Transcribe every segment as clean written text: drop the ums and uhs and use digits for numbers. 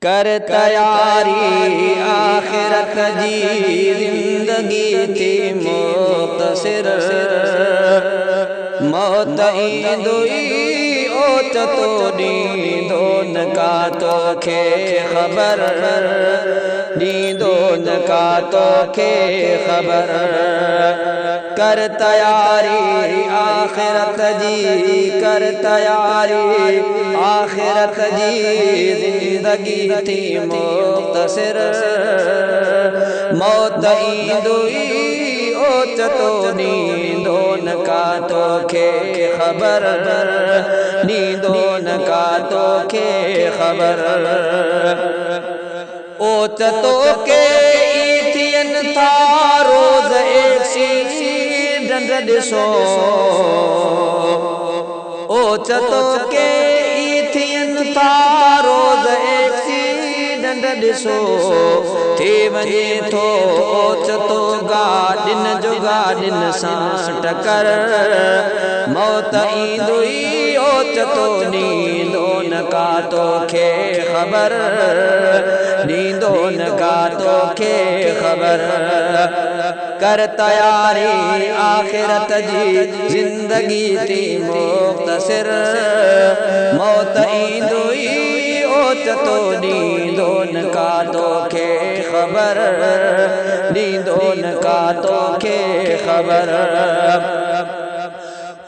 कर तैयारी आखिरत जी जिंदगी थी मुख्तसर मौत ईंदुई ओच तो नींदो न का तोखे खबर नींदो न का तोखे खबर कर तैयारी आखिरत जी कर तैयारी आखिरत जी जिंदगी थी मुख्तसर मौत ईंदुई ओच तो नींदो न का तोखे खबर नींदो न का तोखे खबर ओच तोखे ईथियन था रोज एक्सीडेंट ॾिसो ओच तोखे ईथियन था रोज एक्सीडेंट ॾिसो थी वञे थो ओच तो गाॾिन जो गाॾिन सां टकर मौत ईंदुई ओच तो नींदो न का तोखे खबर नींदो न का तोखे खबर कर तैयारी आखिरत जी जिंदगी थी मुख्तसर मौत ईंदुई ओच तो नींदो न का तोखे खबर नींदो न का तोखे खबर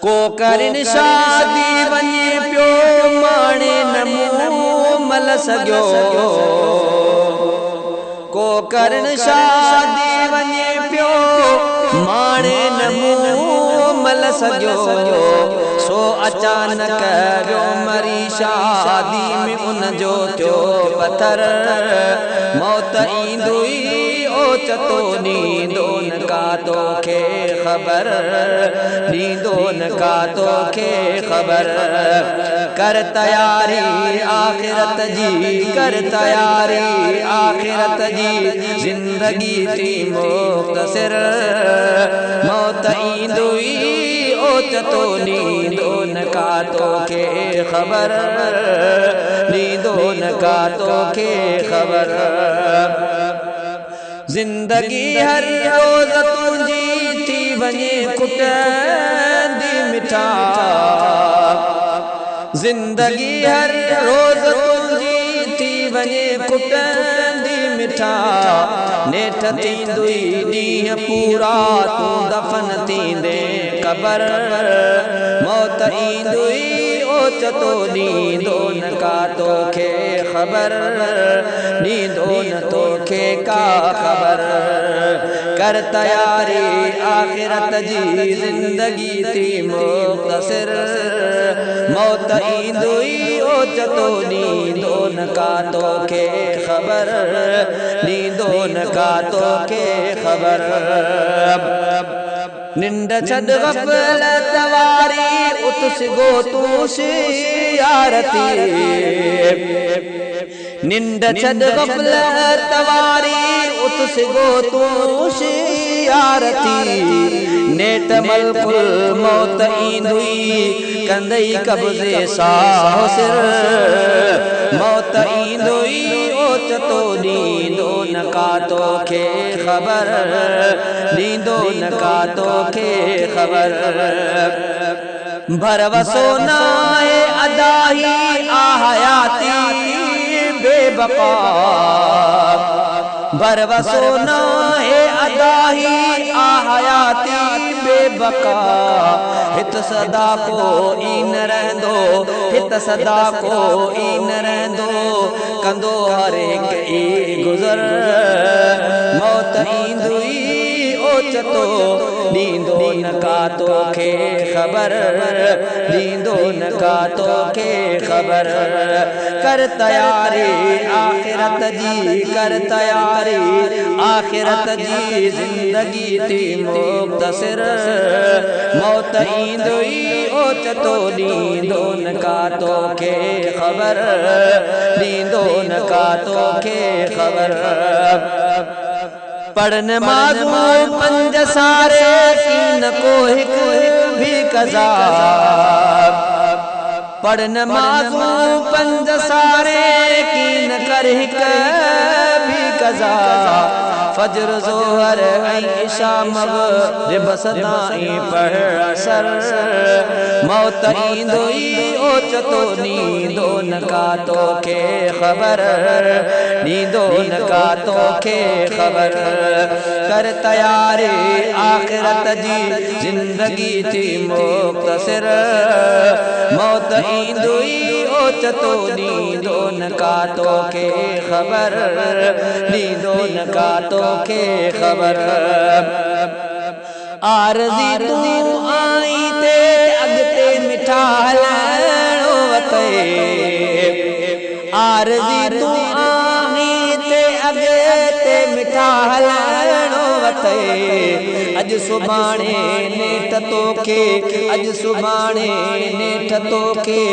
को करिन शादी वञे पियो माणे न मुंहुं मल सघियो को करिन शादी वञे पियो माणे न मुंहुं मल सघियो सो अचानक वियो मरी शादी में उन जो थियो पत्थर मौत ईंदुई ओच तो नींदो न का तोखे खबर नींदो न का तोखे खबर कर तैयारी आखिरत जी कर तैयारी आखिरत जी जिंदगी थी मुख्तसर मौत ईंदुई ओच तो नींदो न का तोखे खबर नींदो न का तोखे खबर जिंदगी हर रोज तुंहिंजी थी वञे कुटंदी मिठा जिंदगी हर रोज तुंहिंजी थी वञे कुटंदी मिठा नेठ थींदुई ॾींहं पूरा तूं दफ़न थींदे क़बर मौत ईंदुई ओच तो नींदो न का तोखे खबर नींदो न तोखे का खबर कर तैयारी आखिरत जी जिंदगी थी मुख्तसर मौत ईंदुई ओच तो नींदो न का तोखे खबर नींदो न का तोखे खबर निंड छॾ गफ़लत वारी उत सिगो तूं यारती निंड छॾ गफ़लत वारी उत सिगो तूं यारती नेठ मलकुल मौत ईंदुई कंदई कब्ज़े सां सिर मौत ईंदुई ओच तो नींदो न का तोखे खबर नींदो न का तोखे खबर भरवसो नाहे अदाही आहयाती बेबका भरवसो नाहे अदाही आहयाती बेबका हित सदा को ई न रहंदो हित सदा को ई न रहंदो कंदो हर एक ई गुज़र मौत ईंदुई ओच तो नींदो न का तोखे खबर नींदो न का तोखे खबर कर तैयारी आखिरत जी कर तैयारी आखिरत जी जिंदगी थी मुख्तसर मौत ईंदुई ओच तो नींदो न का तोखे खबर नींदो न का तोखे खबर पढ़न माज़ू पंज सारे की न को हिक भी कज़ा पढ़ नमाज़ू पंज सारे की न कर हिक भी कज़ा फजर ज़ोहर ऐं इशा मग़रिब सदाई पढ़ असर मौत ईंदोई ओचतो नींदो न का तोखे ख़बर नींदो न का तोखे ख़बर कर तयारी आखिरत जी जिंदगी थी मुख्तसर मौत ईंदोई ओचतो नींदो न का तोखे ख़बर नींदो न का तोखे ख़बर आरज़ी तू आई ते अॻिते मिठा हलणो वते आरज़ी तू आई ते अॻिते मिठा हलणो वते अॼु सुभाणे नेठ तोखे अॼु सुभाणे नेठ तोखे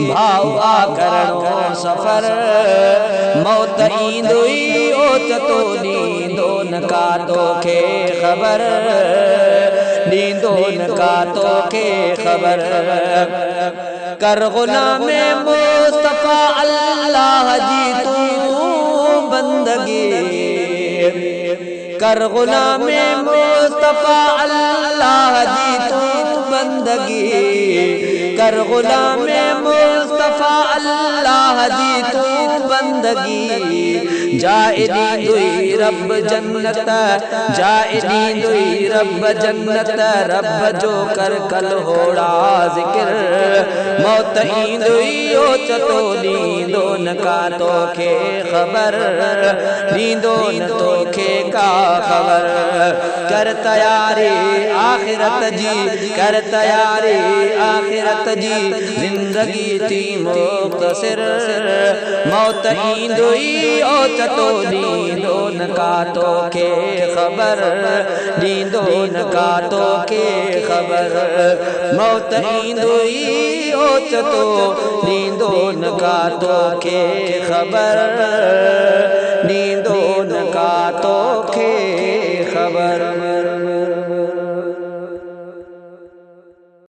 भाउ आ करणो सफ़र मौत ईंदोई ओचतो नींदो न का तोखे ख़बर नींदो न का तोखे ख़बर कर ग़ुलामे मुस्तफ़ा अल्लाह जी तू बंदगी कर ग़ुलामे मुस्तफ़ा अल्लाह जी तू बंदगी कर ग़ुलामे मुस्तफ़ा अल्लाह जी तू बंदगी जाए दींदुई रब जन्नत जाए दींदुई रब जन्नत रब जो कर कल होड़ा ज़िक्र मौत ईंदुई ओचतो नींदो न का तोखे ख़बर नींदो न तोखे का ख़बर कर तयारी आखिरत जी कर तयारी आखिरत जी जिंदगी थी मुख्तसर मौत ईंदुई ओचतो नींदो न का तोखे ख़बर नींदो न का तोखे ख़बर मौत ईंदुई ओचतो नींदो न का तोखे ख़बर नींदो न का तोखे ख़बर।